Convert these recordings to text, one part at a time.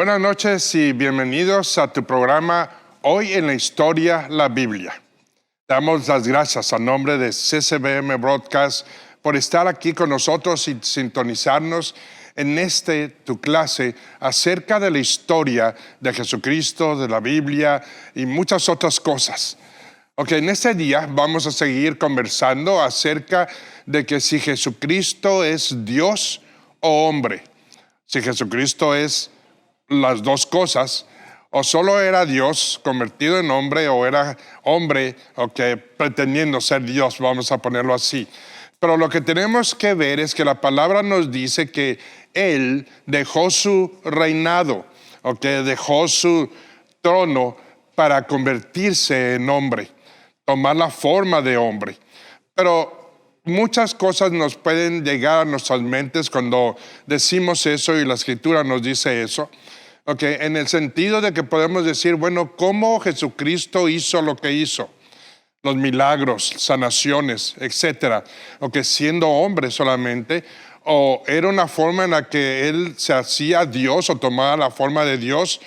Buenas noches y bienvenidos a tu programa Hoy en la Historia, la Biblia. Damos las gracias a nombre de CCBM Broadcast por estar aquí con nosotros y sintonizarnos en tu clase acerca de la historia de Jesucristo, de la Biblia y muchas otras cosas. En este día vamos a seguir conversando acerca de que si Jesucristo es Dios o hombre, si Jesucristo es las dos cosas, o solo era Dios convertido en hombre, o era hombre, pretendiendo ser Dios, vamos a ponerlo así. Pero lo que tenemos que ver es que la palabra nos dice que Él dejó su reinado, dejó su trono para convertirse en hombre, tomar la forma de hombre. Pero muchas cosas nos pueden llegar a nuestras mentes cuando decimos eso y la Escritura nos dice eso. En el sentido de que podemos decir, bueno, ¿cómo Jesucristo hizo lo que hizo? Los milagros, sanaciones, etcétera. Siendo hombre solamente, o era una forma en la que Él se hacía Dios o tomaba la forma de Dios,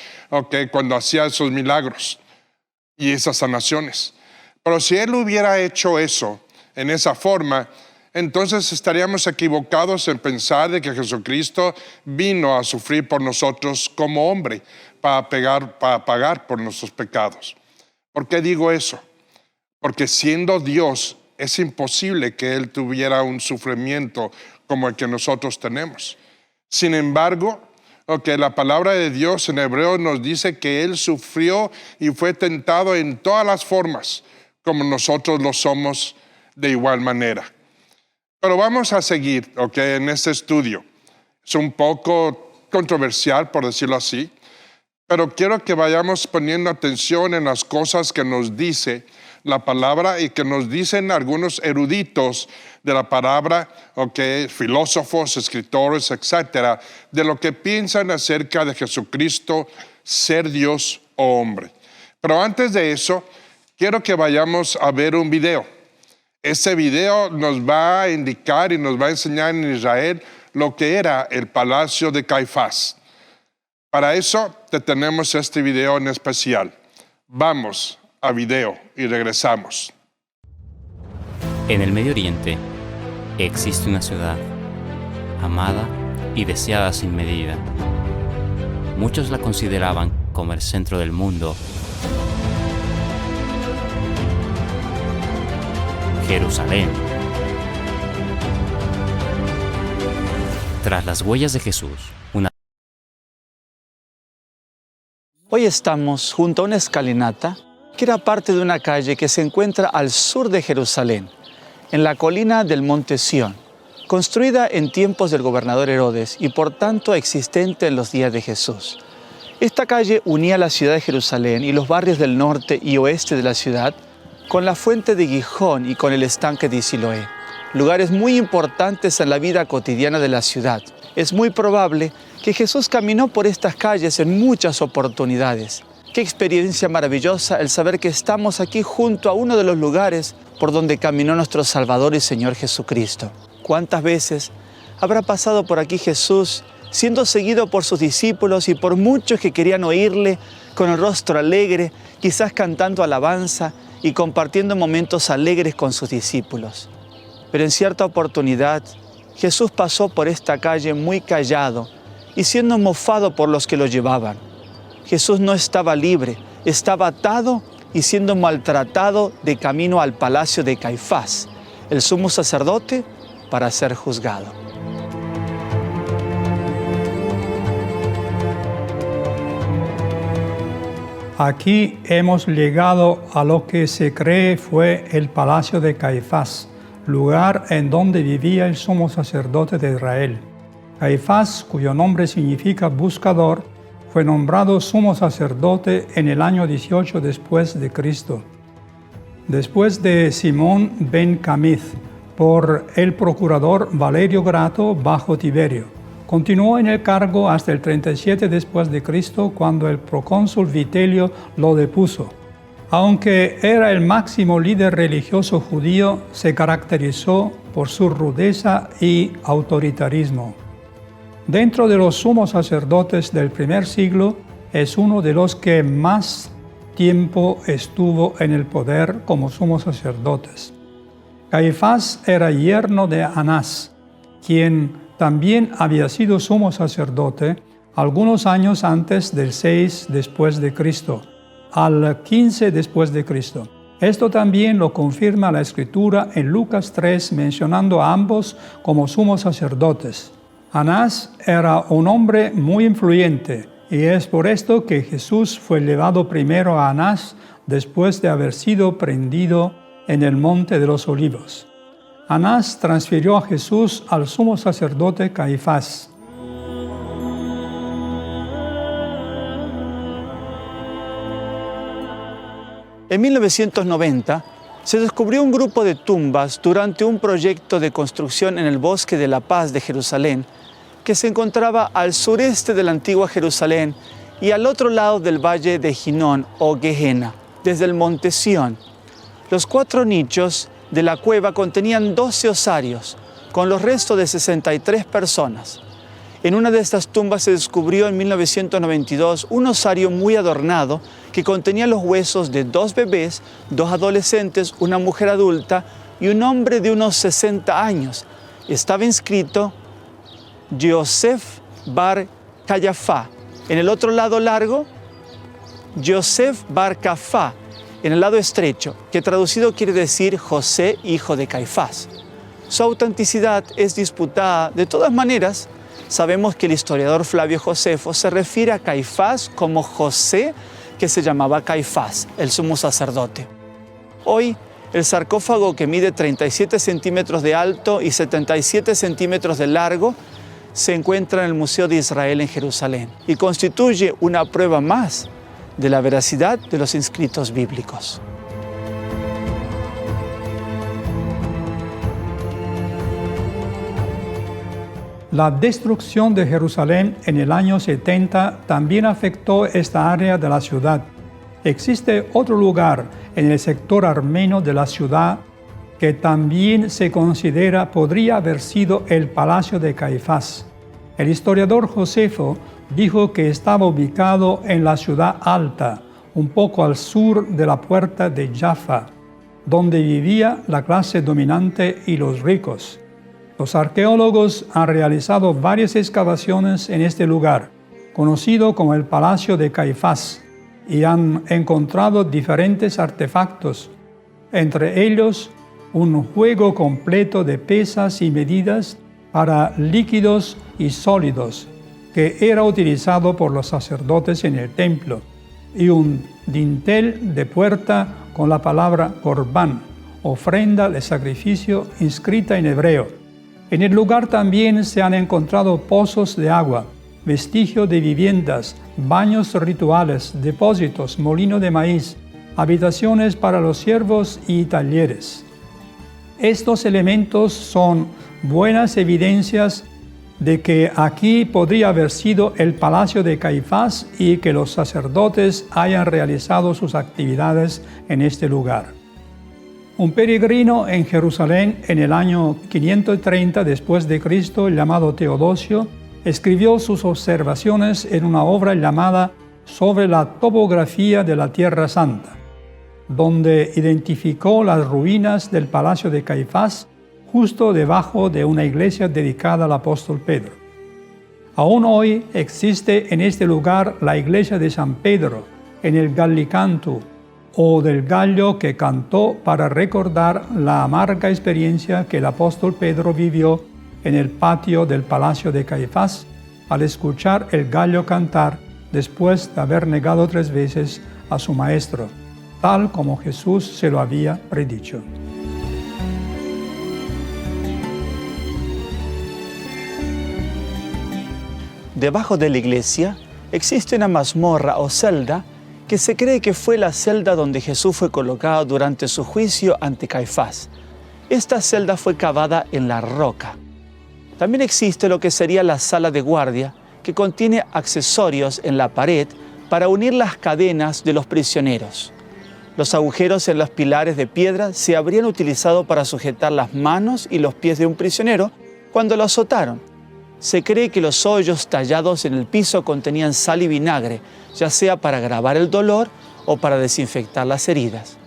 cuando hacía esos milagros y esas sanaciones. Pero si Él hubiera hecho eso en esa forma, entonces estaríamos equivocados en pensar de que Jesucristo vino a sufrir por nosotros como hombre para pagar por nuestros pecados. ¿Por qué digo eso? Porque siendo Dios es imposible que Él tuviera un sufrimiento como el que nosotros tenemos. Sin embargo, la palabra de Dios en hebreo nos dice que Él sufrió y fue tentado en todas las formas como nosotros lo somos de igual manera. Pero vamos a seguir, en este estudio. Es un poco controversial, por decirlo así, pero quiero que vayamos poniendo atención en las cosas que nos dice la palabra y que nos dicen algunos eruditos de la palabra, filósofos, escritores, etcétera, de lo que piensan acerca de Jesucristo, ser Dios o hombre. Pero antes de eso, quiero que vayamos a ver un video. Este video nos va a indicar y nos va a enseñar en Israel lo que era el palacio de Caifás. Para eso te tenemos este video en especial. Vamos a video y regresamos. En el Medio Oriente existe una ciudad amada y deseada sin medida. Muchos la consideraban como el centro del mundo. Jerusalén. Tras las huellas de Jesús, Hoy estamos junto a una escalinata que era parte de una calle que se encuentra al sur de Jerusalén, en la colina del Monte Sión, construida en tiempos del gobernador Herodes y por tanto existente en los días de Jesús. Esta calle unía la ciudad de Jerusalén y los barrios del norte y oeste de la ciudad con la fuente de Gijón y con el estanque de Siloé, lugares muy importantes en la vida cotidiana de la ciudad. Es muy probable que Jesús caminó por estas calles en muchas oportunidades. Qué experiencia maravillosa el saber que estamos aquí junto a uno de los lugares por donde caminó nuestro Salvador y Señor Jesucristo. ¿Cuántas veces habrá pasado por aquí Jesús, siendo seguido por sus discípulos y por muchos que querían oírle con el rostro alegre, quizás cantando alabanza y compartiendo momentos alegres con sus discípulos? Pero en cierta oportunidad, Jesús pasó por esta calle muy callado y siendo mofado por los que lo llevaban. Jesús no estaba libre, estaba atado y siendo maltratado de camino al palacio de Caifás, el sumo sacerdote, para ser juzgado. Aquí hemos llegado a lo que se cree fue el palacio de Caifás, lugar en donde vivía el sumo sacerdote de Israel. Caifás, cuyo nombre significa buscador, fue nombrado sumo sacerdote en el año 18 después de Cristo. Después de Simón ben Camith, por el procurador Valerio Grato bajo Tiberio. Continuó en el cargo hasta el 37 después de Cristo, cuando el procónsul Vitelio lo depuso. Aunque era el máximo líder religioso judío, se caracterizó por su rudeza y autoritarismo. Dentro de los sumos sacerdotes del primer siglo, es uno de los que más tiempo estuvo en el poder como sumos sacerdotes. Caifás era yerno de Anás, quien también había sido sumo sacerdote algunos años antes del 6 después de Cristo, al 15 después de Cristo. Esto también lo confirma la Escritura en Lucas 3, mencionando a ambos como sumos sacerdotes. Anás era un hombre muy influyente, y es por esto que Jesús fue llevado primero a Anás después de haber sido prendido en el Monte de los Olivos. Anás transfirió a Jesús al sumo sacerdote Caifás. En 1990 se descubrió un grupo de tumbas durante un proyecto de construcción en el Bosque de la Paz de Jerusalén, que se encontraba al sureste de la antigua Jerusalén y al otro lado del valle de Hinón o Gehenna, desde el monte Sión. Los 4 nichos de la cueva contenían 12 osarios, con los restos de 63 personas. En una de estas tumbas se descubrió en 1992 un osario muy adornado que contenía los huesos de 2 bebés, 2 adolescentes, una mujer adulta y un hombre de unos 60 años. Estaba inscrito Yosef bar Cayafá. En el otro lado largo, Yosef bar Cafá, en el lado estrecho, que traducido quiere decir José, hijo de Caifás. Su autenticidad es disputada. De todas maneras, sabemos que el historiador Flavio Josefo se refiere a Caifás como José, que se llamaba Caifás, el sumo sacerdote. Hoy, el sarcófago, que mide 37 centímetros de alto y 77 centímetros de largo, se encuentra en el Museo de Israel en Jerusalén y constituye una prueba más de la veracidad de los inscritos bíblicos. La destrucción de Jerusalén en el año 70 también afectó esta área de la ciudad. Existe otro lugar en el sector armenio de la ciudad que también se considera podría haber sido el palacio de Caifás. El historiador Josefo dijo que estaba ubicado en la ciudad alta, un poco al sur de la puerta de Jaffa, donde vivía la clase dominante y los ricos. Los arqueólogos han realizado varias excavaciones en este lugar, conocido como el Palacio de Caifás, y han encontrado diferentes artefactos, entre ellos un juego completo de pesas y medidas para líquidos y sólidos, que era utilizado por los sacerdotes en el templo, y un dintel de puerta con la palabra corbán, ofrenda de sacrificio inscrita en hebreo. En el lugar también se han encontrado pozos de agua, vestigios de viviendas, baños rituales, depósitos, molino de maíz, habitaciones para los siervos y talleres. Estos elementos son buenas evidencias de que aquí podría haber sido el palacio de Caifás y que los sacerdotes hayan realizado sus actividades en este lugar. Un peregrino en Jerusalén en el año 530 después de Cristo, llamado Teodosio, escribió sus observaciones en una obra llamada Sobre la topografía de la Tierra Santa, donde identificó las ruinas del palacio de Caifás justo debajo de una iglesia dedicada al apóstol Pedro. Aún hoy existe en este lugar la iglesia de San Pedro, en el Gallicantu, o del gallo que cantó para recordar la amarga experiencia que el apóstol Pedro vivió en el patio del palacio de Caifás al escuchar el gallo cantar después de haber negado 3 veces a su maestro, tal como Jesús se lo había predicho. Debajo de la iglesia existe una mazmorra o celda que se cree que fue la celda donde Jesús fue colocado durante su juicio ante Caifás. Esta celda fue cavada en la roca. También existe lo que sería la sala de guardia, que contiene accesorios en la pared para unir las cadenas de los prisioneros. Los agujeros en los pilares de piedra se habrían utilizado para sujetar las manos y los pies de un prisionero cuando lo azotaron. Se cree que los hoyos tallados en el piso contenían sal y vinagre, ya sea para agravar el dolor o para desinfectar las heridas.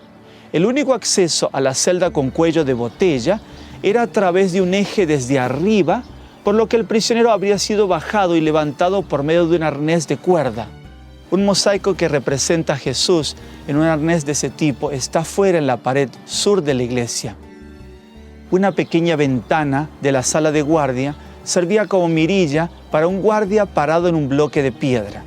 El único acceso a la celda con cuello de botella era a través de un eje desde arriba, por lo que el prisionero habría sido bajado y levantado por medio de un arnés de cuerda. Un mosaico que representa a Jesús en un arnés de ese tipo está fuera en la pared sur de la iglesia. Una pequeña ventana de la sala de guardia servía como mirilla para un guardia parado en un bloque de piedra.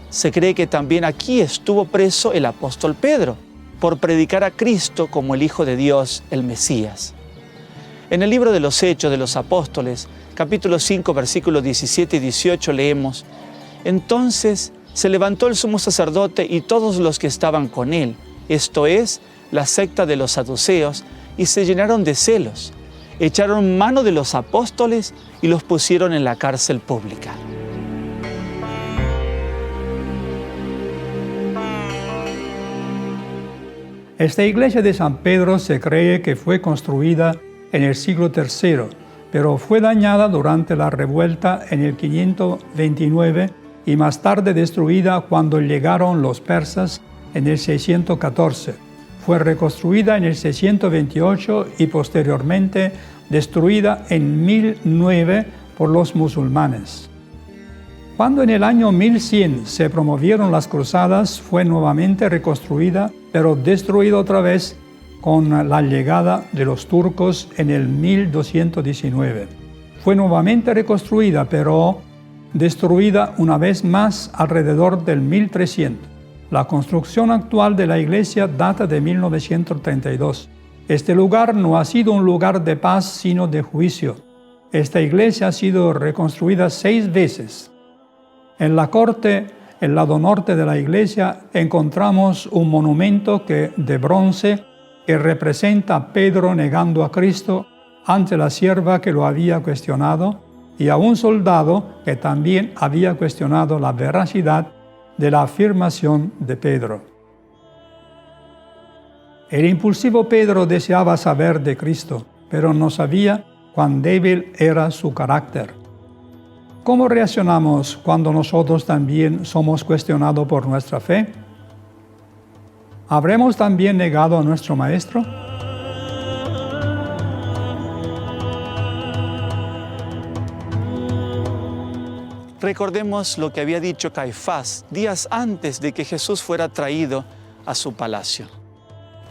Se cree que también aquí estuvo preso el apóstol Pedro, por predicar a Cristo como el Hijo de Dios, el Mesías. En el libro de los Hechos de los Apóstoles, capítulo 5, versículos 17 y 18, leemos: Entonces se levantó el sumo sacerdote y todos los que estaban con él, esto es, la secta de los saduceos, y se llenaron de celos. Echaron mano de los apóstoles y los pusieron en la cárcel pública. Esta iglesia de San Pedro se cree que fue construida en el siglo III, pero fue dañada durante la revuelta en el 529 y más tarde destruida cuando llegaron los persas en el 614. Fue reconstruida en el 628 y posteriormente destruida en 1009 por los musulmanes. Cuando en el año 1100 se promovieron las cruzadas, fue nuevamente reconstruida, pero destruida otra vez con la llegada de los turcos en el 1219. Fue nuevamente reconstruida, pero destruida una vez más alrededor del 1300. La construcción actual de la iglesia data de 1932. Este lugar no ha sido un lugar de paz, sino de juicio. Esta iglesia ha sido reconstruida 6 veces. En la corte, el lado norte de la iglesia, encontramos un monumento de bronce que representa a Pedro negando a Cristo ante la sierva que lo había cuestionado y a un soldado que también había cuestionado la veracidad de la afirmación de Pedro. El impulsivo Pedro deseaba saber de Cristo, pero no sabía cuán débil era su carácter. ¿Cómo reaccionamos cuando nosotros también somos cuestionados por nuestra fe? ¿Habremos también negado a nuestro Maestro? Recordemos lo que había dicho Caifás días antes de que Jesús fuera traído a su palacio.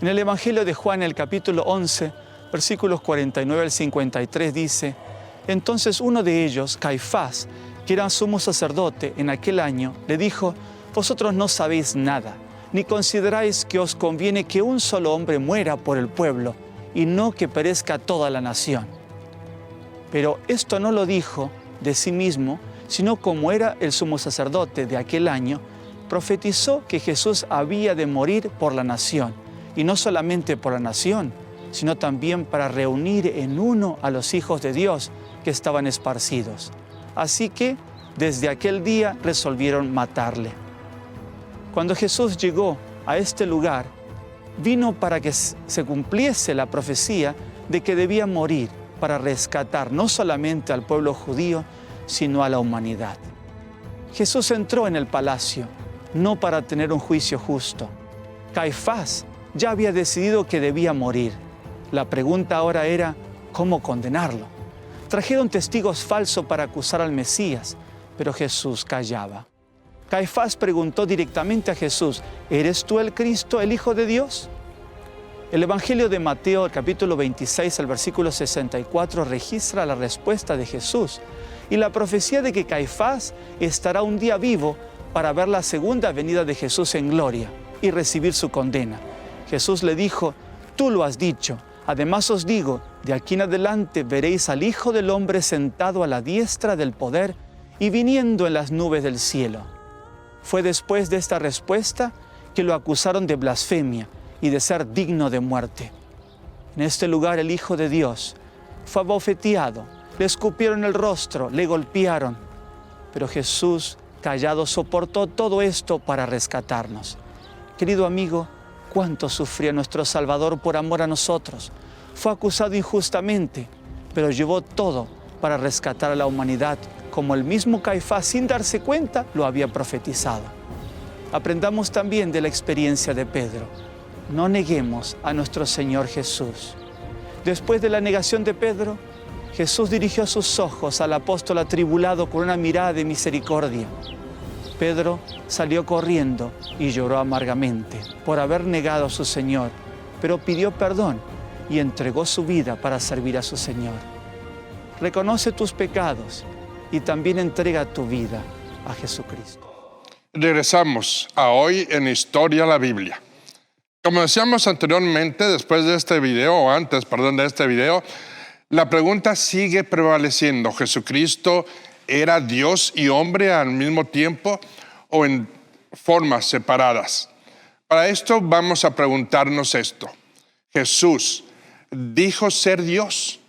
En el Evangelio de Juan, el capítulo 11, versículos 49 al 53, dice: Entonces uno de ellos, Caifás, que era sumo sacerdote en aquel año, le dijo: Vosotros no sabéis nada, ni consideráis que os conviene que un solo hombre muera por el pueblo, y no que perezca toda la nación. Pero esto no lo dijo de sí mismo, sino como era el sumo sacerdote de aquel año, profetizó que Jesús había de morir por la nación, y no solamente por la nación, sino también para reunir en uno a los hijos de Dios que estaban esparcidos. Así que desde aquel día resolvieron matarle. Cuando Jesús llegó a este lugar, vino para que se cumpliese la profecía de que debía morir para rescatar no solamente al pueblo judío, sino a la humanidad. Jesús entró en el palacio, no para tener un juicio justo. Caifás ya había decidido que debía morir. La pregunta ahora era, ¿cómo condenarlo? Trajeron testigos falsos para acusar al Mesías, pero Jesús callaba. Caifás preguntó directamente a Jesús: ¿eres tú el Cristo, el Hijo de Dios? El Evangelio de Mateo, el capítulo 26, el versículo 64, registra la respuesta de Jesús y la profecía de que Caifás estará un día vivo para ver la segunda venida de Jesús en gloria y recibir su condena. Jesús le dijo: tú lo has dicho. Además os digo, de aquí en adelante veréis al Hijo del Hombre sentado a la diestra del poder y viniendo en las nubes del cielo. Fue después de esta respuesta que lo acusaron de blasfemia y de ser digno de muerte. En este lugar el Hijo de Dios fue abofeteado, le escupieron el rostro, le golpearon, pero Jesús, callado, soportó todo esto para rescatarnos. Querido amigo, cuánto sufría nuestro Salvador por amor a nosotros. Fue acusado injustamente, pero llevó todo para rescatar a la humanidad como el mismo Caifás, sin darse cuenta, lo había profetizado. Aprendamos también de la experiencia de Pedro. No neguemos a nuestro Señor Jesús. Después de la negación de Pedro, Jesús dirigió sus ojos al apóstol atribulado con una mirada de misericordia. Pedro salió corriendo y lloró amargamente por haber negado a su Señor, pero pidió perdón y entregó su vida para servir a su Señor. Reconoce tus pecados y también entrega tu vida a Jesucristo. Regresamos a Hoy en Historia la Biblia. Como decíamos anteriormente, después de este video, o antes, perdón, de este video, la pregunta sigue prevaleciendo. ¿Jesucristo era Dios y hombre al mismo tiempo o en formas separadas? Para esto vamos a preguntarnos esto. ¿Jesús dijo ser Dios?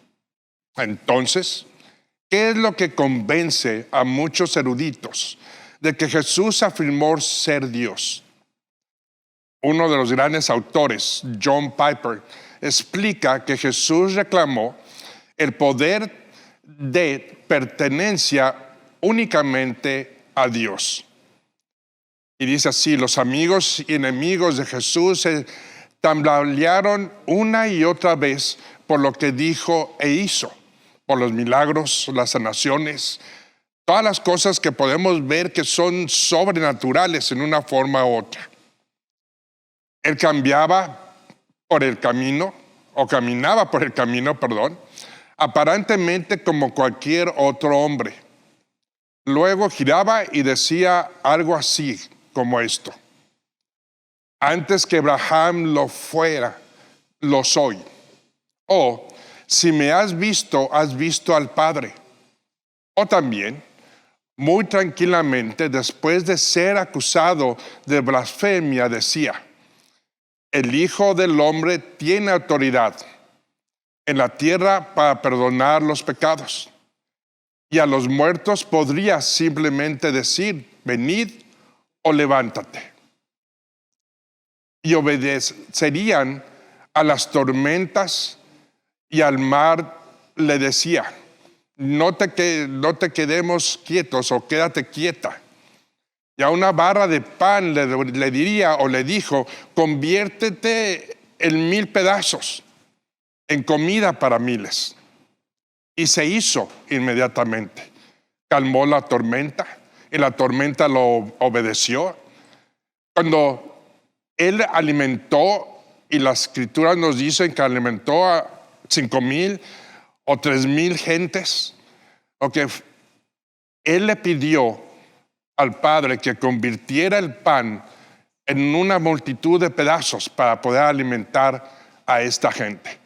Entonces, ¿qué es lo que convence a muchos eruditos de que Jesús afirmó ser Dios? Uno de los grandes autores, John Piper, explica que Jesús reclamó el poder de pertenencia únicamente a Dios. Y dice así: los amigos y enemigos de Jesús se tambalearon una y otra vez por lo que dijo e hizo, por los milagros, las sanaciones, todas las cosas que podemos ver que son sobrenaturales en una forma u otra. Él caminaba por el camino, aparentemente como cualquier otro hombre. Luego giraba y decía algo así como esto: antes que Abraham lo fuera, lo soy. O, si me has visto al Padre. O también, muy tranquilamente, después de ser acusado de blasfemia, decía: el Hijo del Hombre tiene autoridad en la tierra para perdonar los pecados. Y a los muertos podría simplemente decir: venid o levántate. Y obedecerían a las tormentas, y al mar le decía: no te quedemos quietos, o quédate quieta. Y a una barra de pan le diría o le dijo: conviértete en 1000 pedazos en comida para miles. Y se hizo inmediatamente. Calmó la tormenta y la tormenta lo obedeció. Cuando él alimentó, y las escrituras nos dicen que alimentó a 5,000 o 3,000 gentes, él le pidió al Padre que convirtiera el pan en una multitud de pedazos para poder alimentar a esta gente.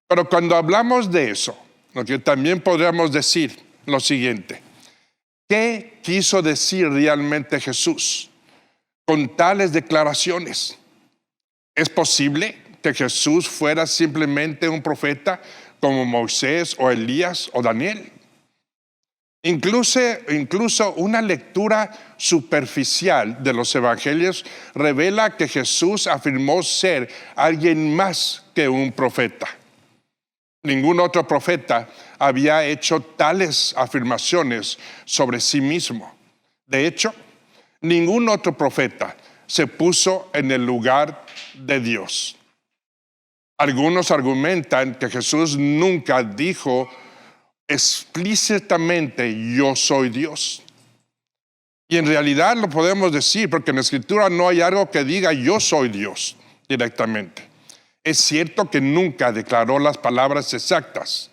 Pero cuando hablamos de eso, también podríamos decir lo siguiente: ¿qué quiso decir realmente Jesús con tales declaraciones? ¿Es posible que Jesús fuera simplemente un profeta como Moisés o Elías o Daniel? Incluso una lectura superficial de los evangelios revela que Jesús afirmó ser alguien más que un profeta. Ningún otro profeta había hecho tales afirmaciones sobre sí mismo. De hecho, ningún otro profeta se puso en el lugar de Dios. Algunos argumentan que Jesús nunca dijo explícitamente: yo soy Dios. Y en realidad lo podemos decir, porque en la Escritura no hay algo que diga yo soy Dios directamente. Es cierto que nunca declaró las palabras exactas: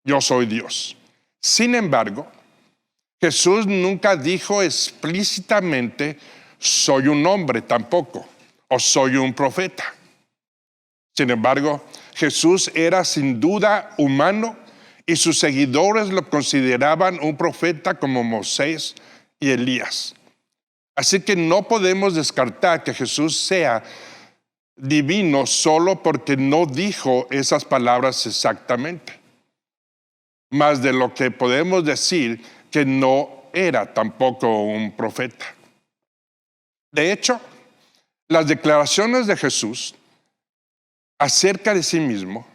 yo soy Dios. Sin embargo, Jesús nunca dijo explícitamente: soy un hombre tampoco, o soy un profeta. Sin embargo, Jesús era sin duda humano, y sus seguidores lo consideraban un profeta como Moisés y Elías. Así que no podemos descartar que Jesús sea divino solo porque no dijo esas palabras exactamente. Más de lo que podemos decir que no era tampoco un profeta. De hecho, las declaraciones de Jesús acerca de sí mismo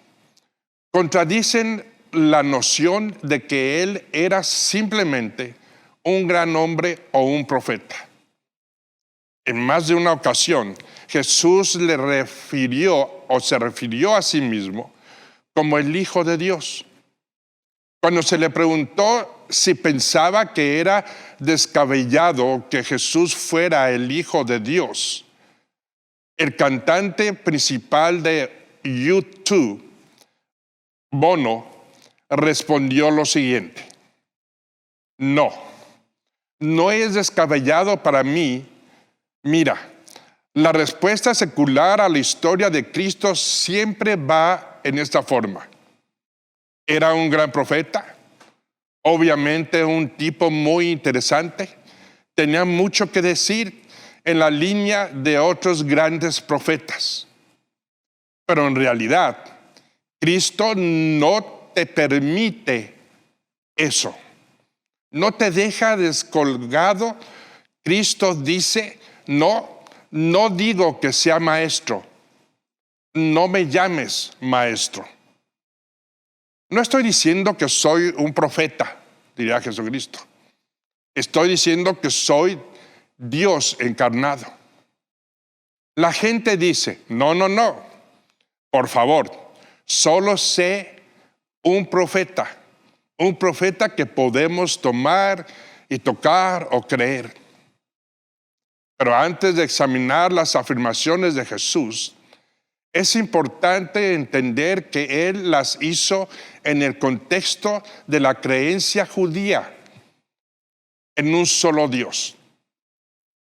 contradicen la noción de que él era simplemente un gran hombre o un profeta. En más de una ocasión, Jesús se refirió a sí mismo como el Hijo de Dios. Cuando se le preguntó si pensaba que era descabellado que Jesús fuera el Hijo de Dios, el cantante principal de U2, Bono, respondió lo siguiente: no es descabellado para mí. Mira, la respuesta secular a la historia de Cristo siempre va en esta forma. Era un gran profeta, obviamente un tipo muy interesante, tenía mucho que decir en la línea de otros grandes profetas. Pero en realidad, Cristo no te permite eso. No te deja descolgado. Cristo dice: no digo que sea maestro. No me llames maestro. No estoy diciendo que soy un profeta, diría Jesucristo. Estoy diciendo que soy Dios encarnado. La gente dice: no, por favor, solo sé un profeta que podemos tomar y tocar o creer. Pero antes de examinar las afirmaciones de Jesús, es importante entender que Él las hizo en el contexto de la creencia judía en un solo Dios,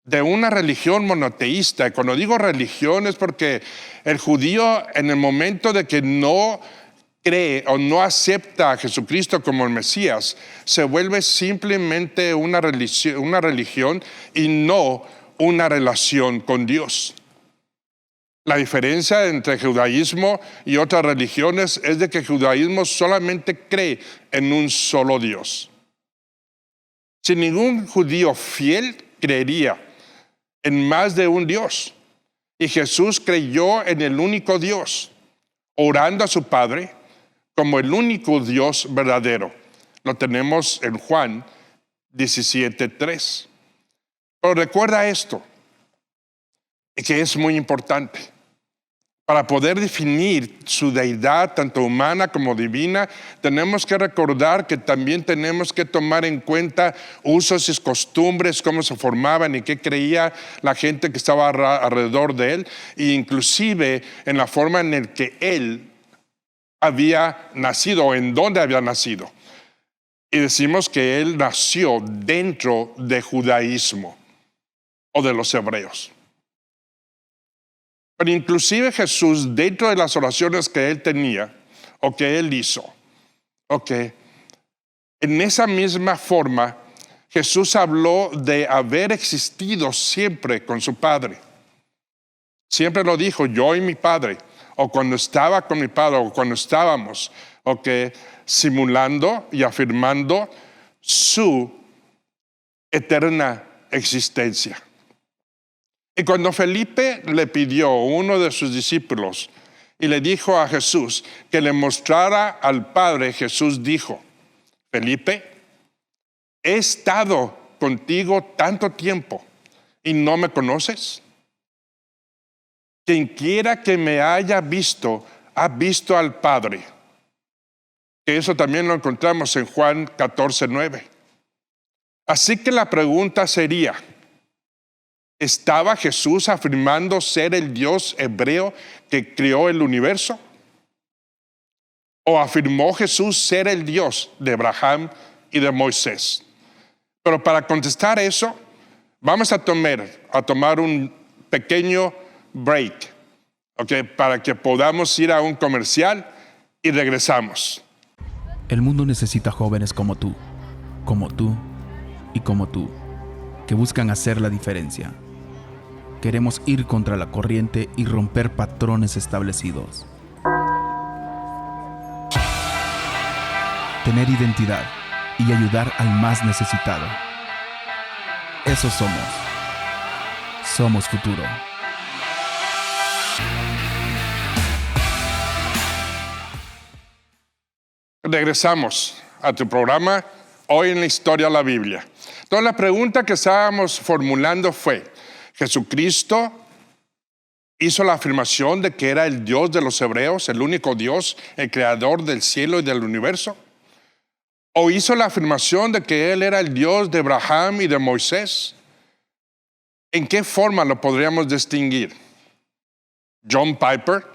de una religión monoteísta. Y cuando digo religión es porque el judío, en el momento de que no cree o no acepta a Jesucristo como el Mesías, se vuelve simplemente una religión y no una relación con Dios. La diferencia entre judaísmo y otras religiones es de que el judaísmo solamente cree en un solo Dios. Si ningún judío fiel creería en más de un Dios, y Jesús creyó en el único Dios, orando a su Padre como el único Dios verdadero. Lo tenemos en Juan 17:3. Pero recuerda esto, que es muy importante. Para poder definir su deidad, tanto humana como divina, tenemos que recordar que también tenemos que tomar en cuenta usos y costumbres, cómo se formaban y qué creía la gente que estaba alrededor de él, e inclusive en la forma en la que él había nacido o en dónde había nacido. Y decimos que él nació dentro de judaísmo o de los hebreos. Pero inclusive Jesús, dentro de las oraciones que él tenía o que él hizo, en esa misma forma Jesús habló de haber existido siempre con su Padre. Siempre lo dijo: yo y mi Padre, o cuando estaba con mi Padre, o cuando estábamos, simulando y afirmando su eterna existencia. Y cuando Felipe le pidió a uno de sus discípulos y le dijo a Jesús que le mostrara al Padre, Jesús dijo: Felipe, he estado contigo tanto tiempo y no me conoces. Quien quiera que me haya visto, ha visto al Padre. Que eso también lo encontramos en Juan 14:9. Así que la pregunta sería: ¿estaba Jesús afirmando ser el Dios hebreo que creó el universo? ¿O afirmó Jesús ser el Dios de Abraham y de Moisés? Pero para contestar eso, vamos a tomar un pequeño break, para que podamos ir a un comercial y regresamos. El mundo necesita jóvenes como tú y como tú, que buscan hacer la diferencia. Queremos ir contra la corriente y romper patrones establecidos. Tener identidad y ayudar al más necesitado. Eso somos. Somos futuro. Regresamos a tu programa Hoy en la Historia de la Biblia. Entonces la pregunta que estábamos formulando fue, ¿Jesucristo hizo la afirmación de que era el Dios de los hebreos, el único Dios, el creador del cielo y del universo? ¿O hizo la afirmación de que Él era el Dios de Abraham y de Moisés? ¿En qué forma lo podríamos distinguir? John Piper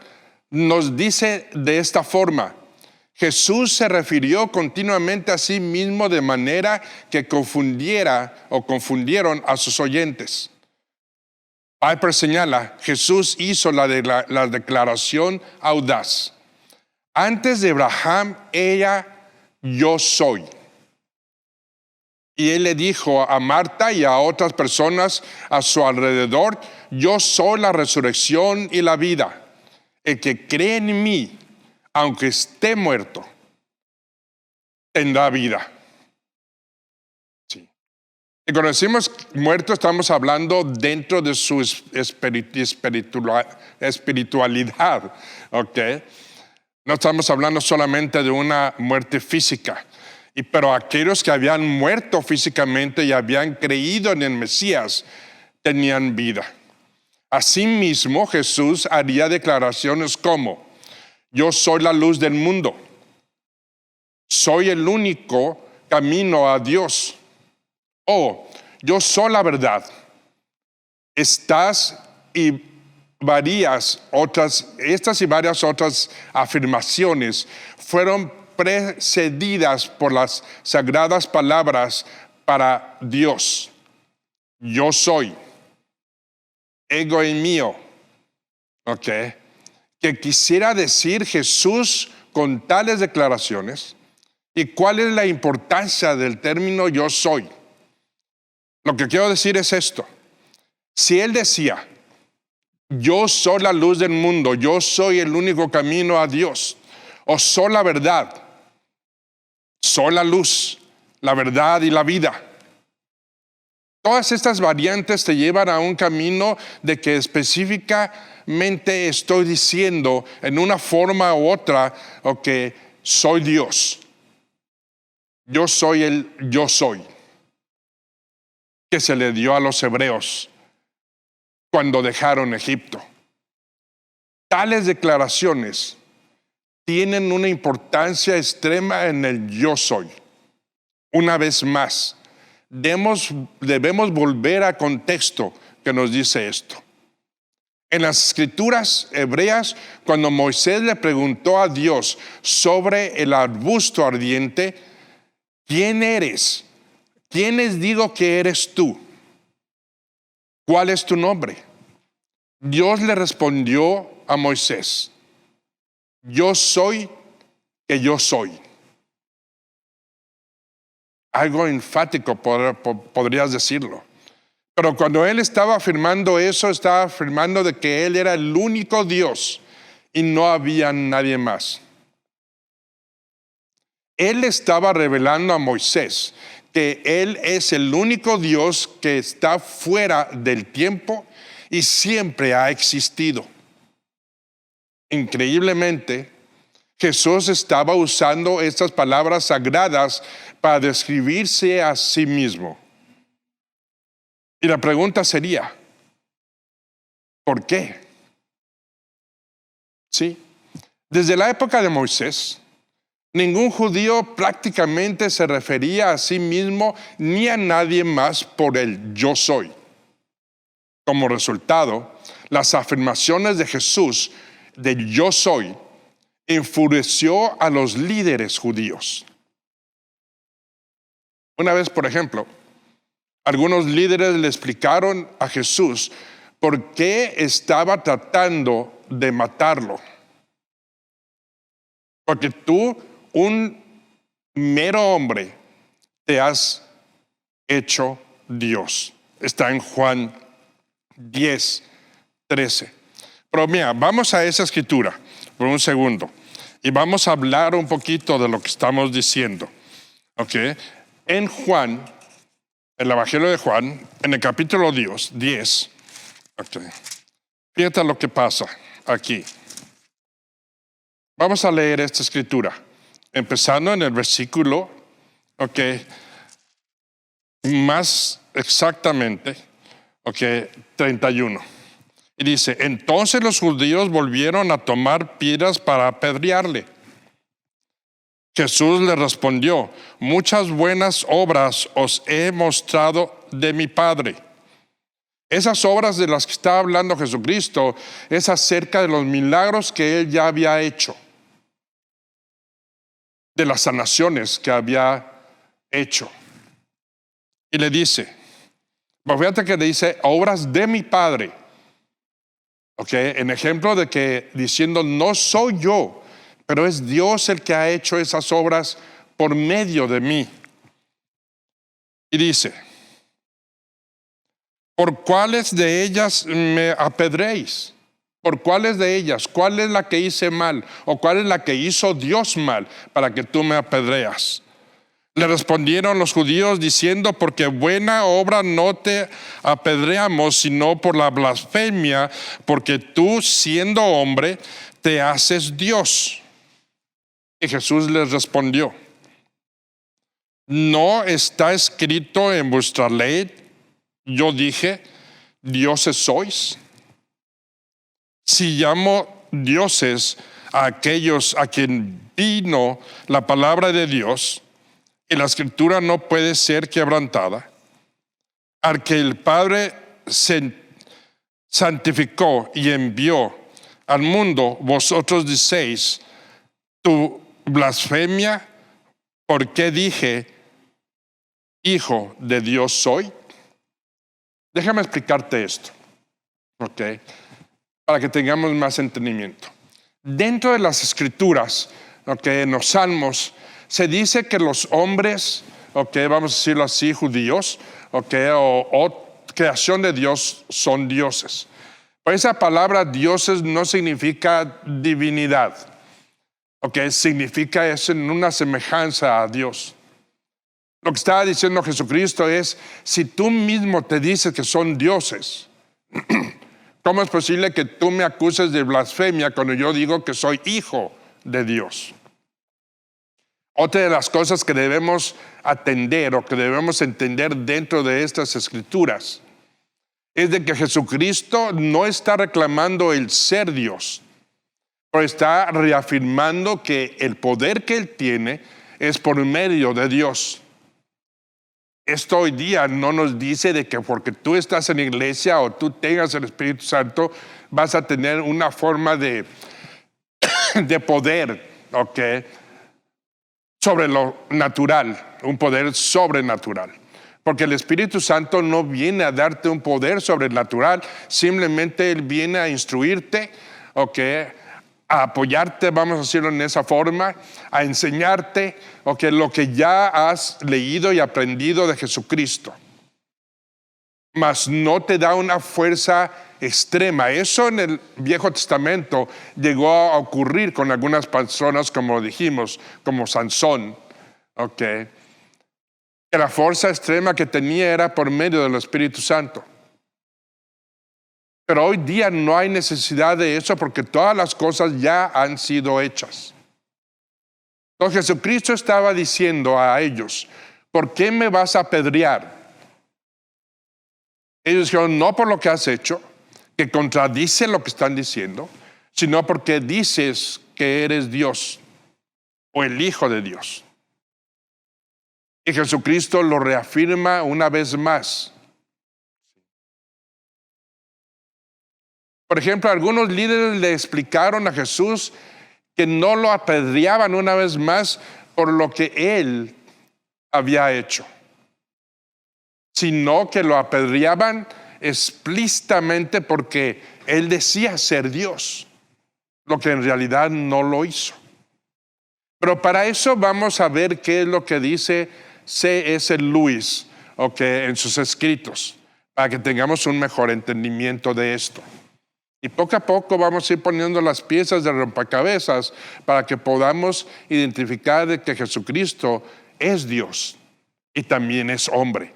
nos dice de esta forma: Jesús se refirió continuamente a sí mismo de manera que confundieron a sus oyentes. Piper señala, Jesús hizo la declaración audaz. Antes de Abraham, yo soy. Y él le dijo a Marta y a otras personas a su alrededor, yo soy la resurrección y la vida. El que cree en mí, aunque esté muerto, tendrá vida. Sí. Y cuando decimos muerto, estamos hablando dentro de su espiritualidad. ¿Okay? No estamos hablando solamente de una muerte física. Pero aquellos que habían muerto físicamente y habían creído en el Mesías, tenían vida. Asimismo, Jesús haría declaraciones como, yo soy la luz del mundo. Soy el único camino a Dios. O, yo soy la verdad. Estas y varias otras afirmaciones fueron precedidas por las sagradas palabras para Dios. Yo soy. Ego y mío. ¿Ok? Que quisiera decir Jesús con tales declaraciones. ¿Y cuál es la importancia del término yo soy? Lo que quiero decir es esto. Si él decía, yo soy la luz del mundo, yo soy el único camino a Dios, o soy la verdad, soy la luz, la verdad y la vida. Todas estas variantes te llevan a un camino de que específicamente estoy diciendo en una forma u otra, que soy Dios. Yo soy el yo soy, que se le dio a los hebreos cuando dejaron Egipto. Tales declaraciones tienen una importancia extrema en el yo soy. Una vez más, debemos volver al contexto que nos dice esto. En las escrituras hebreas, cuando Moisés le preguntó a Dios sobre el arbusto ardiente, ¿quién eres? ¿Quiénes digo que eres tú? ¿Cuál es tu nombre? Dios le respondió a Moisés, yo soy que yo soy. Algo enfático podrías decirlo. Pero cuando él estaba afirmando eso, estaba afirmando de que él era el único Dios y no había nadie más. Él estaba revelando a Moisés que él es el único Dios que está fuera del tiempo y siempre ha existido. Increíblemente, Jesús estaba usando estas palabras sagradas para describirse a sí mismo. Y la pregunta sería, ¿por qué? Sí, desde la época de Moisés, ningún judío prácticamente se refería a sí mismo ni a nadie más por el yo soy. Como resultado, las afirmaciones de Jesús de yo soy enfureció a los líderes judíos. Una vez, por ejemplo, algunos líderes le explicaron a Jesús por qué estaba tratando de matarlo. Porque tú, un mero hombre, te has hecho Dios. Está en Juan 10:13. Pero mira, vamos a esa escritura por un segundo y vamos a hablar un poquito de lo que estamos diciendo. ¿Okay? En Juan, en el Evangelio de Juan, en el capítulo 10, okay, fíjate lo que pasa aquí. Vamos a leer esta escritura empezando en el versículo, más exactamente, 31. Y dice, entonces los judíos volvieron a tomar piedras para apedrearle. Jesús le respondió, muchas buenas obras os he mostrado de mi Padre. Esas obras de las que está hablando Jesucristo es acerca de los milagros que Él ya había hecho, de las sanaciones que había hecho. Y le dice, fíjate que le dice, obras de mi Padre. En ejemplo de que diciendo, no soy yo, pero es Dios el que ha hecho esas obras por medio de mí. Y dice, ¿por cuáles de ellas me apedréis? ¿Por cuáles de ellas? ¿Cuál es la que hice mal? ¿O cuál es la que hizo Dios mal para que tú me apedreas? Le respondieron los judíos diciendo, porque buena obra no te apedreamos, sino por la blasfemia, porque tú, siendo hombre, te haces Dios. Y Jesús les respondió, ¿no está escrito en vuestra ley? Yo dije, dioses sois. Si llamo dioses a aquellos a quien vino la palabra de Dios, y la escritura no puede ser quebrantada, al que el Padre se santificó y envió al mundo, vosotros decéis, tu blasfemia, ¿por qué dije, hijo de Dios soy? Déjame explicarte esto, para que tengamos más entendimiento. Dentro de las escrituras, en los salmos, se dice que los hombres, vamos a decirlo así, judíos, o creación de Dios, son dioses. Pero esa palabra dioses no significa divinidad. Significa es en una semejanza a Dios. Lo que estaba diciendo Jesucristo es, si tú mismo te dices que son dioses, ¿cómo es posible que tú me acuses de blasfemia cuando yo digo que soy hijo de Dios? Otra de las cosas que debemos atender o que debemos entender dentro de estas escrituras es de que Jesucristo no está reclamando el ser Dios, pero está reafirmando que el poder que Él tiene es por medio de Dios. Esto hoy día no nos dice de que porque tú estás en la iglesia o tú tengas el Espíritu Santo vas a tener una forma de poder, sobre lo natural, un poder sobrenatural. Porque el Espíritu Santo no viene a darte un poder sobrenatural, simplemente Él viene a instruirte, a apoyarte, vamos a decirlo en esa forma, a enseñarte lo que ya has leído y aprendido de Jesucristo. Mas no te da una fuerza extrema. Eso en el Viejo Testamento llegó a ocurrir con algunas personas, como dijimos, como Sansón, que la fuerza extrema que tenía era por medio del Espíritu Santo. Pero hoy día no hay necesidad de eso porque todas las cosas ya han sido hechas. Entonces Jesucristo estaba diciendo a ellos, ¿por qué me vas a apedrear? Ellos dijeron, no por lo que has hecho, que contradice lo que están diciendo, sino porque dices que eres Dios o el Hijo de Dios. Y Jesucristo lo reafirma una vez más. Por ejemplo, algunos líderes le explicaron a Jesús que no lo apedreaban una vez más por lo que Él había hecho, sino que lo apedreaban explícitamente porque Él decía ser Dios, lo que en realidad no lo hizo. Pero para eso vamos a ver qué es lo que dice C.S. Lewis en sus escritos, para que tengamos un mejor entendimiento de esto. Y poco a poco vamos a ir poniendo las piezas de rompecabezas para que podamos identificar de que Jesucristo es Dios y también es hombre.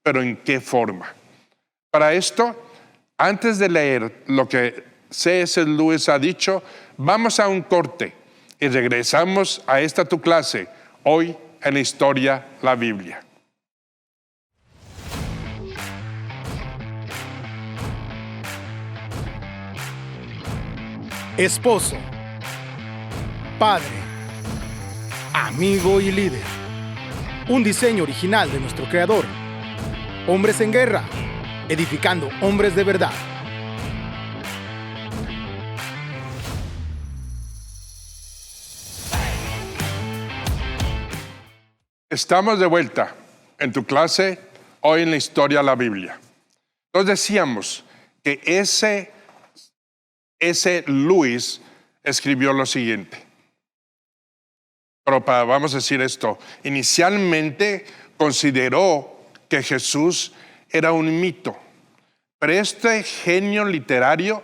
¿Pero en qué forma? Para esto, antes de leer lo que C.S. Lewis ha dicho, vamos a un corte y regresamos a esta tu clase, hoy en la historia, la Biblia. Esposo, padre, amigo y líder. Un diseño original de nuestro creador. Hombres en guerra, edificando hombres de verdad. Estamos de vuelta en tu clase, hoy en la historia de la Biblia. Nos decíamos que ese Luis escribió lo siguiente. Pero vamos a decir esto, inicialmente consideró que Jesús era un mito, pero este genio literario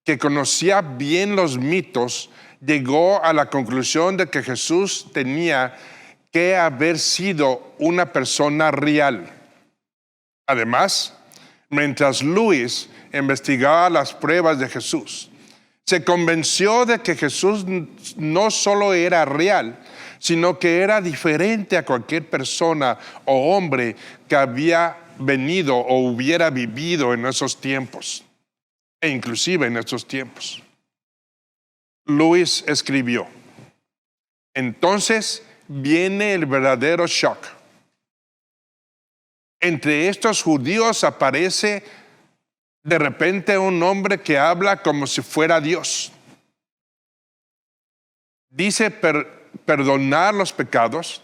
que conocía bien los mitos llegó a la conclusión de que Jesús tenía que haber sido una persona real. Además, mientras Luis investigaba las pruebas de Jesús, se convenció de que Jesús no solo era real, sino que era diferente a cualquier persona o hombre que había venido o hubiera vivido en esos tiempos, e inclusive en estos tiempos. Luis escribió, entonces viene el verdadero shock. Entre estos judíos aparece de repente un hombre que habla como si fuera Dios. Dice perdonar los pecados,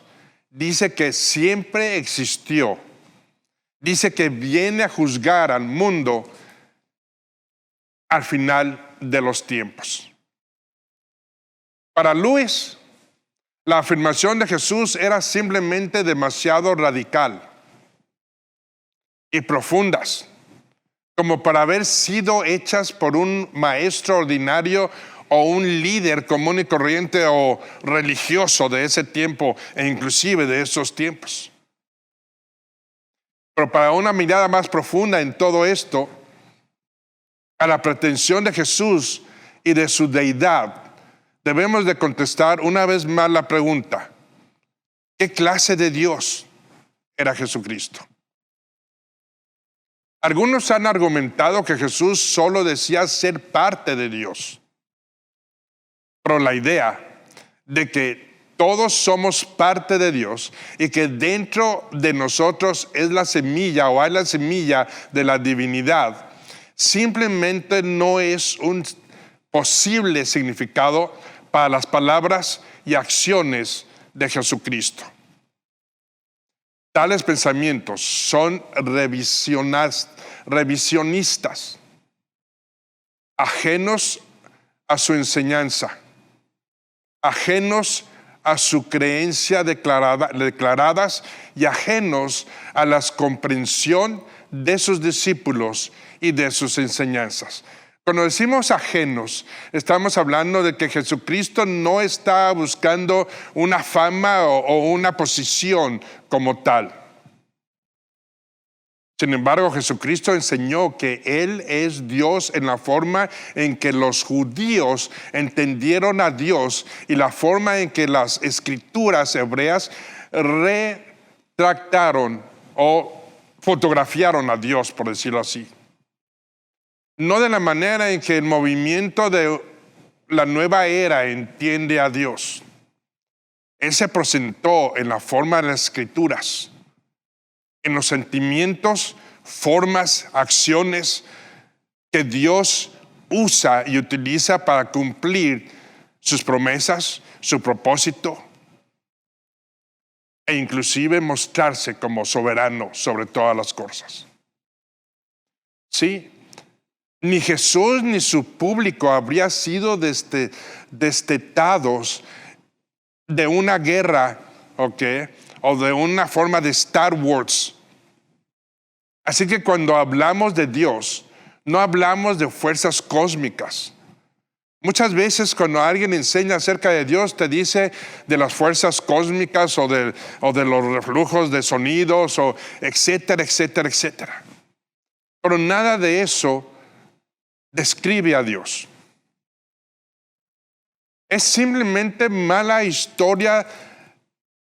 dice que siempre existió, dice que viene a juzgar al mundo al final de los tiempos. Para Luis, la afirmación de Jesús era simplemente demasiado radical y profundas, como para haber sido hechas por un maestro ordinario o un líder común y corriente o religioso de ese tiempo e inclusive de esos tiempos. Pero para una mirada más profunda en todo esto, a la pretensión de Jesús y de su deidad, debemos de contestar una vez más la pregunta, ¿qué clase de Dios era Jesucristo? Algunos han argumentado que Jesús solo decía ser parte de Dios. Pero la idea de que todos somos parte de Dios y que dentro de nosotros es la semilla o hay la semilla de la divinidad, simplemente no es un posible significado para las palabras y acciones de Jesucristo. Tales pensamientos son revisionistas, ajenos a su enseñanza, ajenos a su creencia declaradas y ajenos a la comprensión de sus discípulos y de sus enseñanzas. Cuando decimos ajenos, estamos hablando de que Jesucristo no está buscando una fama o una posición como tal. Sin embargo, Jesucristo enseñó que Él es Dios en la forma en que los judíos entendieron a Dios y la forma en que las escrituras hebreas retrataron o fotografiaron a Dios, por decirlo así. No de la manera en que el movimiento de la nueva era entiende a Dios. Él se presentó en la forma de las escrituras, en los sentimientos, formas, acciones que Dios usa y utiliza para cumplir sus promesas, su propósito, e inclusive mostrarse como soberano sobre todas las cosas. Sí. Ni Jesús ni su público habría sido destetados de una guerra, o de una forma de Star Wars. Así que cuando hablamos de Dios, no hablamos de fuerzas cósmicas. Muchas veces cuando alguien enseña acerca de Dios, te dice de las fuerzas cósmicas o de los reflujos de sonidos, o etcétera, etcétera, etcétera. Pero nada de eso describe a Dios. Es simplemente mala historia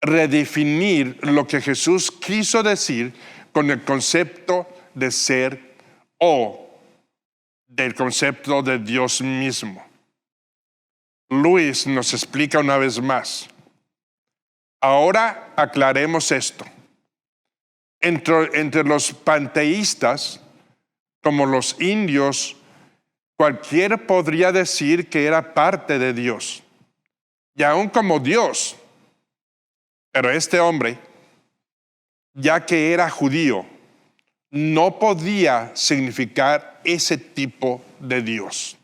redefinir lo que Jesús quiso decir con el concepto de ser o del concepto de Dios mismo. Luis nos explica una vez más. Ahora aclaremos esto. Entre los panteístas, como los indios, cualquiera podría decir que era parte de Dios, y aún como Dios. Pero este hombre, ya que era judío, no podía significar ese tipo de Dios.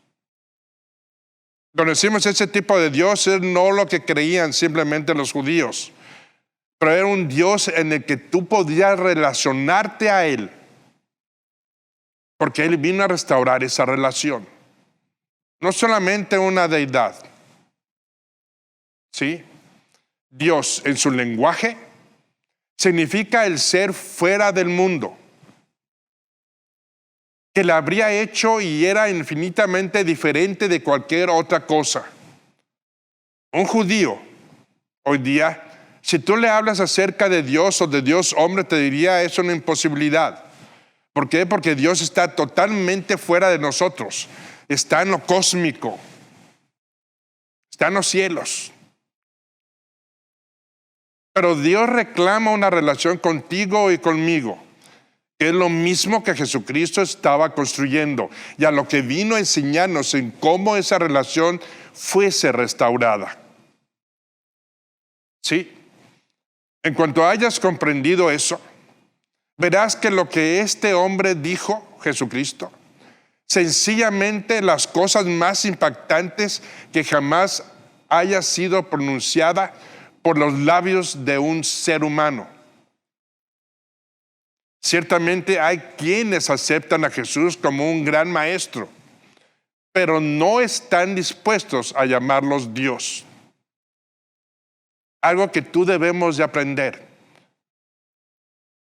Cuando decimos ese tipo de Dios, es no lo que creían simplemente los judíos, pero era un Dios en el que tú podías relacionarte a Él, porque Él vino a restaurar esa relación. No solamente una deidad, ¿sí? Dios en su lenguaje significa el ser fuera del mundo, que la habría hecho y era infinitamente diferente de cualquier otra cosa. Un judío, hoy día, si tú le hablas acerca de Dios o de Dios hombre, te diría es una imposibilidad. ¿Por qué? Porque Dios está totalmente fuera de nosotros. Está en lo cósmico. Está en los cielos. Pero Dios reclama una relación contigo y conmigo, que es lo mismo que Jesucristo estaba construyendo y a lo que vino a enseñarnos en cómo esa relación fuese restaurada. ¿Sí? En cuanto hayas comprendido eso, verás que lo que este hombre dijo, Jesucristo, sencillamente las cosas más impactantes que jamás haya sido pronunciada por los labios de un ser humano. Ciertamente hay quienes aceptan a Jesús como un gran maestro, pero no están dispuestos a llamarlos Dios. Algo que tú debemos de aprender,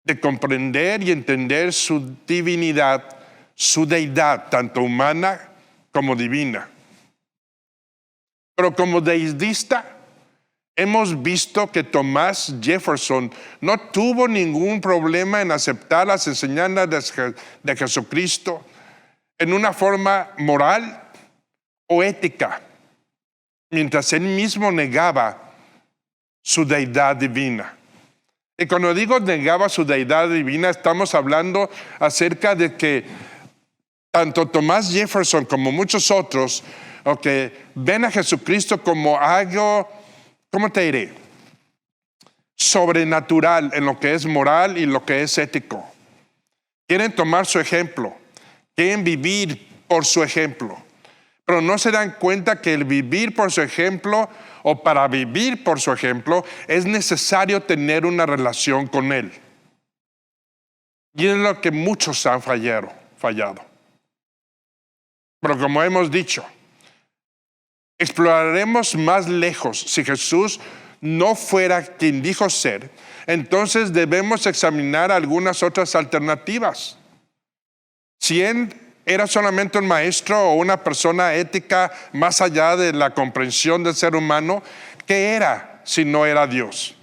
de comprender y entender su divinidad, su deidad, tanto humana como divina. Pero como deísta, hemos visto que Thomas Jefferson no tuvo ningún problema en aceptar las enseñanzas de Jesucristo en una forma moral o ética, mientras él mismo negaba su deidad divina. Y cuando digo negaba su deidad divina, estamos hablando acerca de que tanto Thomas Jefferson como muchos otros, ven a Jesucristo como algo, ¿cómo te diré? Sobrenatural en lo que es moral y lo que es ético. Quieren tomar su ejemplo, quieren vivir por su ejemplo, pero no se dan cuenta que el vivir por su ejemplo o para vivir por su ejemplo es necesario tener una relación con Él. Y es lo que muchos han fallado. Pero como hemos dicho, exploraremos más lejos. Si Jesús no fuera quien dijo ser, entonces debemos examinar algunas otras alternativas. Si Él era solamente un maestro o una persona ética más allá de la comprensión del ser humano, ¿qué era si no era Dios?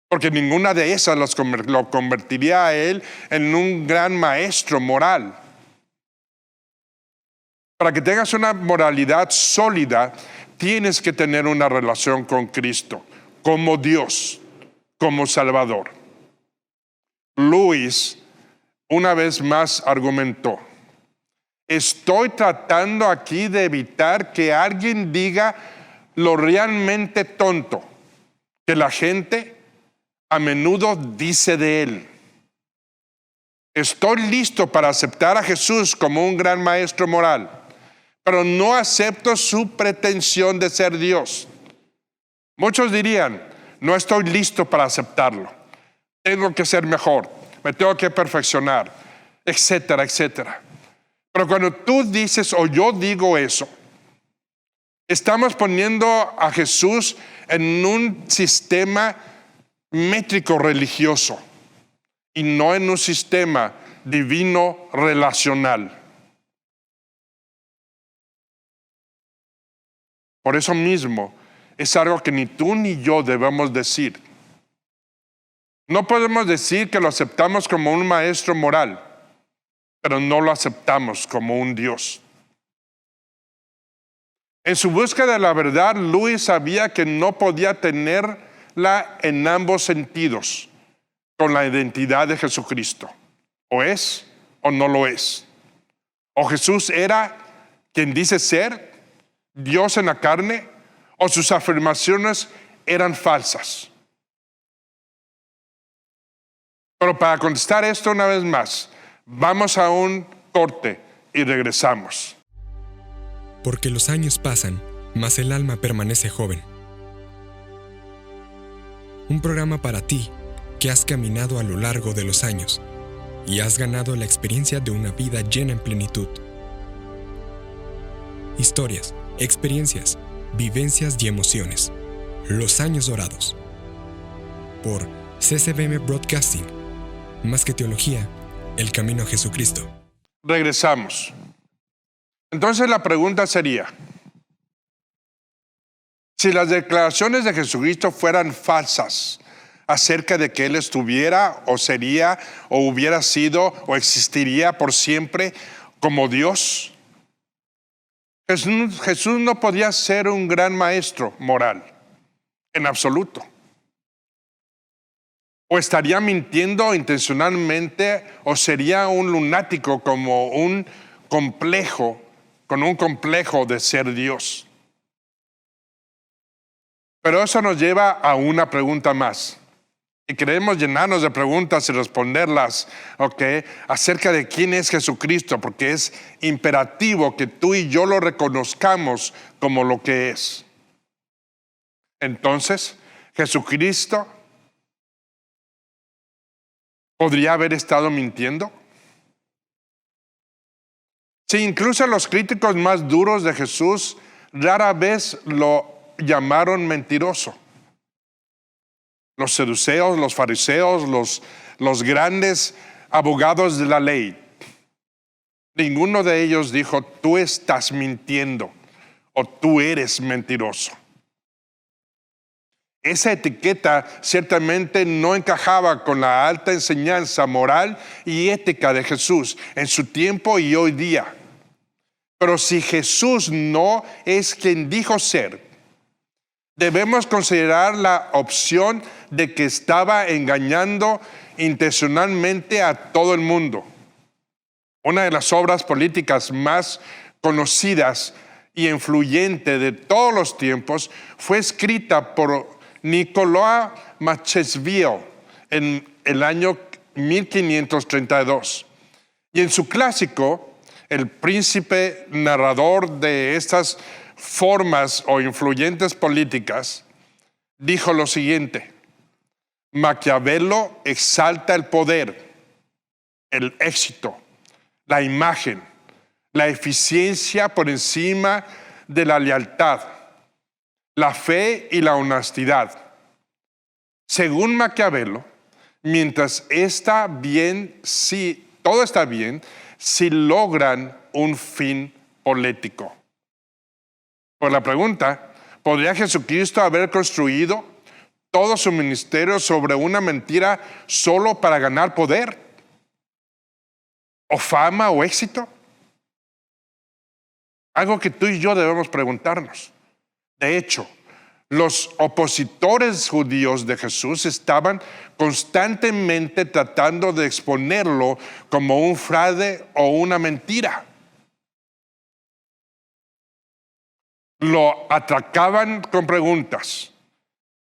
Porque ninguna de esas lo convertiría a Él en un gran maestro moral. Para que tengas una moralidad sólida, tienes que tener una relación con Cristo, como Dios, como Salvador. Luis, una vez más, argumentó: estoy tratando aquí de evitar que alguien diga lo realmente tonto que la gente a menudo dice de Él. Estoy listo para aceptar a Jesús como un gran maestro moral, pero no acepto su pretensión de ser Dios. Muchos dirían: no estoy listo para aceptarlo, tengo que ser mejor, me tengo que perfeccionar, etcétera, etcétera. Pero cuando tú dices o yo digo eso, estamos poniendo a Jesús en un sistema métrico religioso y no en un sistema divino relacional. Por eso mismo, es algo que ni tú ni yo debemos decir. No podemos decir que lo aceptamos como un maestro moral, pero no lo aceptamos como un Dios. En su búsqueda de la verdad, Luis sabía que no podía tenerla en ambos sentidos con la identidad de Jesucristo. O es o no lo es. O Jesús era quien dice ser, Dios en la carne, o sus afirmaciones eran falsas. Pero para contestar esto una vez más, vamos a un corte y regresamos. Porque los años pasan, mas el alma permanece joven. Un programa para ti que has caminado a lo largo de los años y has ganado la experiencia de una vida llena en plenitud. Historias, experiencias, vivencias y emociones. Los años dorados. Por CCBM Broadcasting. Más que teología, el camino a Jesucristo. Regresamos. Entonces la pregunta sería, si las declaraciones de Jesucristo fueran falsas acerca de que Él estuviera o sería o hubiera sido o existiría por siempre como Dios, Jesús no podía ser un gran maestro moral, en absoluto. O estaría mintiendo intencionalmente o sería un lunático como un complejo, con un complejo de ser Dios. Pero eso nos lleva a una pregunta más. Y queremos llenarnos de preguntas y responderlas, acerca de quién es Jesucristo, porque es imperativo que tú y yo lo reconozcamos como lo que es. Entonces, Jesucristo ¿podría haber estado mintiendo? Sí, incluso los críticos más duros de Jesús rara vez lo llamaron mentiroso. Los saduceos, los fariseos, los grandes abogados de la ley. Ninguno de ellos dijo, tú estás mintiendo o tú eres mentiroso. Esa etiqueta ciertamente no encajaba con la alta enseñanza moral y ética de Jesús en su tiempo y hoy día. Pero si Jesús no es quien dijo ser, debemos considerar la opción de que estaba engañando intencionalmente a todo el mundo. Una de las obras políticas más conocidas y influyentes de todos los tiempos fue escrita por Nicolas Machiavelli en el año 1532. Y en su clásico, el príncipe narrador de estas formas o influyentes políticas dijo lo siguiente: Maquiavelo exalta el poder, el éxito, la imagen, la eficiencia por encima de la lealtad, la fe y la honestidad. Según Maquiavelo, mientras está bien, si todo está bien, si logran un fin político. Por la pregunta, ¿podría Jesucristo haber construido todo su ministerio sobre una mentira solo para ganar poder? ¿O fama o éxito? Algo que tú y yo debemos preguntarnos. De hecho, los opositores judíos de Jesús estaban constantemente tratando de exponerlo como un fraude o una mentira. Lo atracaban con preguntas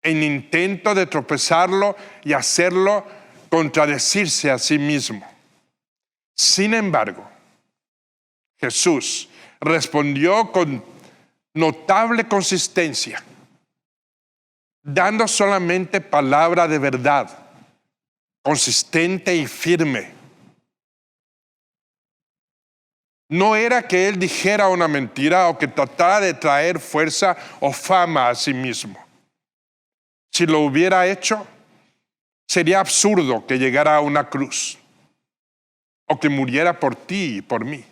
en intento de tropezarlo y hacerlo contradecirse a sí mismo. Sin embargo, Jesús respondió con notable consistencia, dando solamente palabra de verdad, consistente y firme. No era que él dijera una mentira o que tratara de traer fuerza o fama a sí mismo. Si lo hubiera hecho, sería absurdo que llegara a una cruz o que muriera por ti y por mí.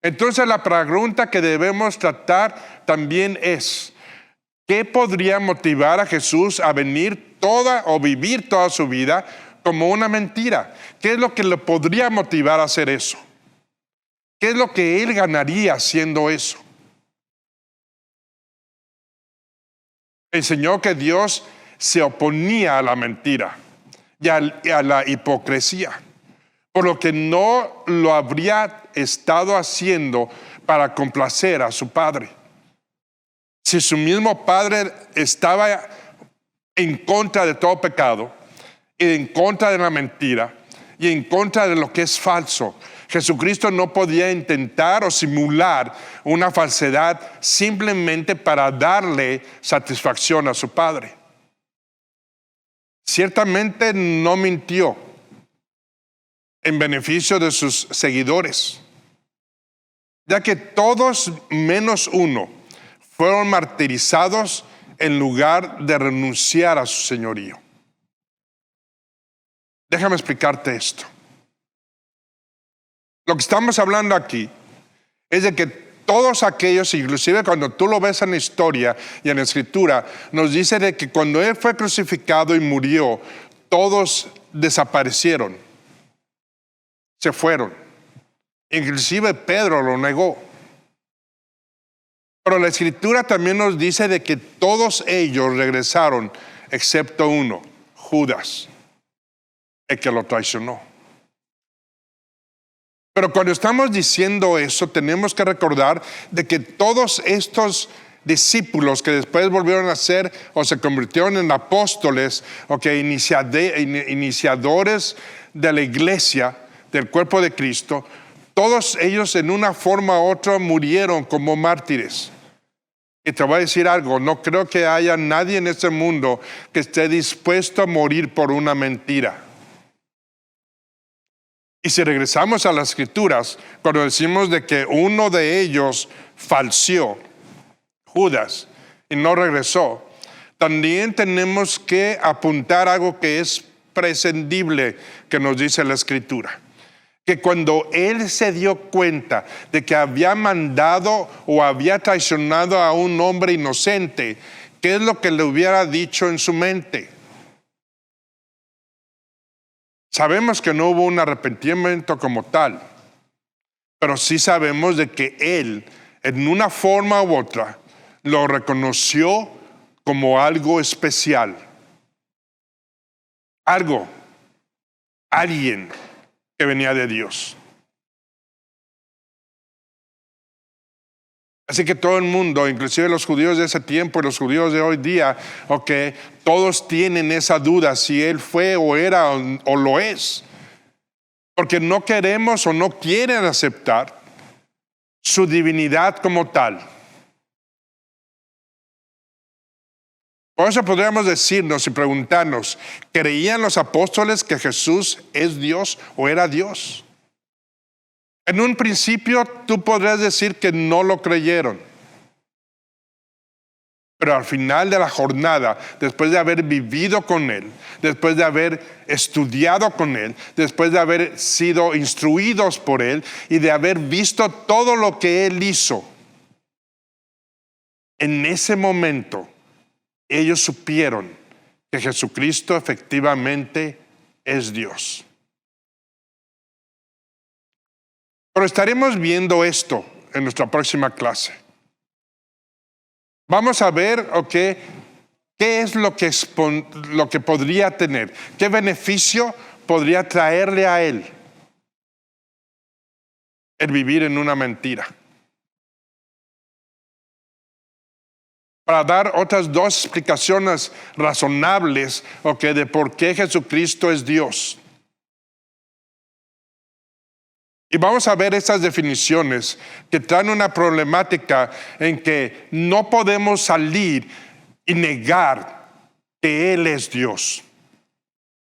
Entonces la pregunta que debemos tratar también es, ¿qué podría motivar a Jesús a venir vivir toda su vida como una mentira? ¿Qué es lo que le podría motivar a hacer eso? ¿Qué es lo que él ganaría haciendo eso? Enseñó que Dios se oponía a la mentira y a la hipocresía, por lo que no lo habría estado haciendo para complacer a su Padre. Si su mismo Padre estaba en contra de todo pecado, y en contra de la mentira, y en contra de lo que es falso, Jesucristo no podía intentar o simular una falsedad simplemente para darle satisfacción a su Padre. Ciertamente no mintió en beneficio de sus seguidores, ya que todos menos uno fueron martirizados en lugar de renunciar a su señorío. Déjame explicarte esto. Lo que estamos hablando aquí es de que todos aquellos, inclusive cuando tú lo ves en la historia y en la escritura, nos dice de que cuando él fue crucificado y murió, todos desaparecieron, se fueron. Inclusive Pedro lo negó. Pero la escritura también nos dice de que todos ellos regresaron, excepto uno, Judas, el que lo traicionó. Pero cuando estamos diciendo eso, tenemos que recordar de que todos estos discípulos que después volvieron a ser o se convirtieron en apóstoles o que iniciadores de la iglesia, del cuerpo de Cristo, todos ellos en una forma u otra murieron como mártires. Y te voy a decir algo, no creo que haya nadie en este mundo que esté dispuesto a morir por una mentira. Y si regresamos a las escrituras, cuando decimos de que uno de ellos falseó, Judas, y no regresó, también tenemos que apuntar algo que es prescindible que nos dice la escritura. Que cuando él se dio cuenta de que había mandado o había traicionado a un hombre inocente, ¿qué es lo que le hubiera dicho en su mente? Sabemos que no hubo un arrepentimiento como tal, pero sí sabemos de que él, en una forma u otra, lo reconoció como algo especial. Alguien que venía de Dios. Así que todo el mundo, inclusive los judíos de ese tiempo y los judíos de hoy día, todos tienen esa duda si él fue o era o lo es. Porque no queremos o no quieren aceptar su divinidad como tal. Por eso podríamos decirnos y preguntarnos, ¿creían los apóstoles que Jesús es Dios o era Dios? En un principio tú podrías decir que no lo creyeron. Pero al final de la jornada, después de haber vivido con Él, después de haber estudiado con Él, después de haber sido instruidos por Él y de haber visto todo lo que Él hizo, en ese momento ellos supieron que Jesucristo efectivamente es Dios. Pero estaremos viendo esto en nuestra próxima clase. Vamos a ver, qué es lo que podría tener, qué beneficio podría traerle a él el vivir en una mentira. Para dar otras dos explicaciones razonables, de por qué Jesucristo es Dios. Y vamos a ver estas definiciones que traen una problemática en que no podemos salir y negar que Él es Dios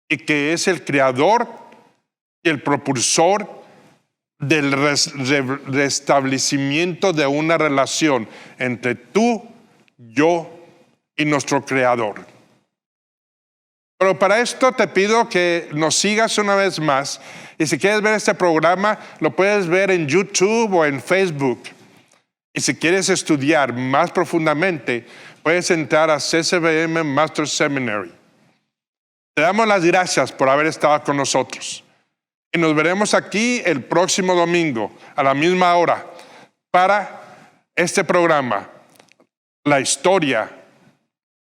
y que es el creador y el propulsor del restablecimiento de una relación entre tú, yo y nuestro creador. Pero para esto te pido que nos sigas una vez más Y si quieres ver este programa, lo puedes ver en YouTube o en Facebook. Y si quieres estudiar más profundamente, puedes entrar a CCBM Master Seminary. Te damos las gracias por haber estado con nosotros. Y nos veremos aquí el próximo domingo a la misma hora para este programa, La Historia,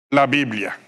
la Biblia.